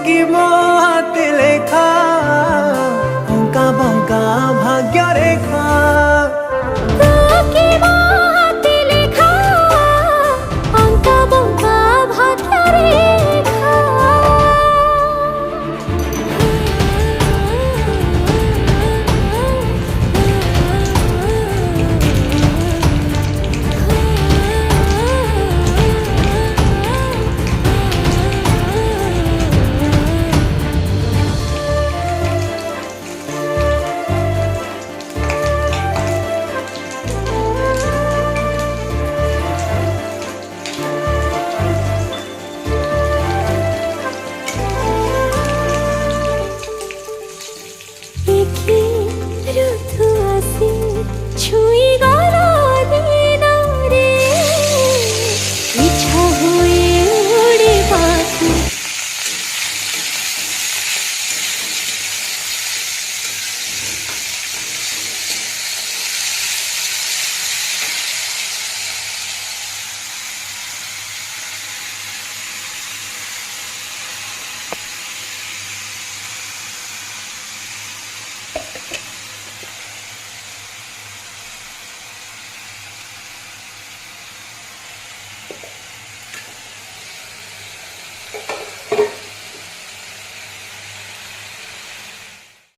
কি ମୋ ହାତେ ଲେଖା ବଙ୍କା ବଙ୍କା ଭାଗ୍ୟ ରେଖା କି ମୋ ହାତେ ଲେଖା ଅଙ୍କା ବଙ୍କା ଭାଗ୍ୟ ରେଖା। ঋতু আসি ছুঁই গেল দিনরে ইচ্ছা হয়ে উড়িবাকু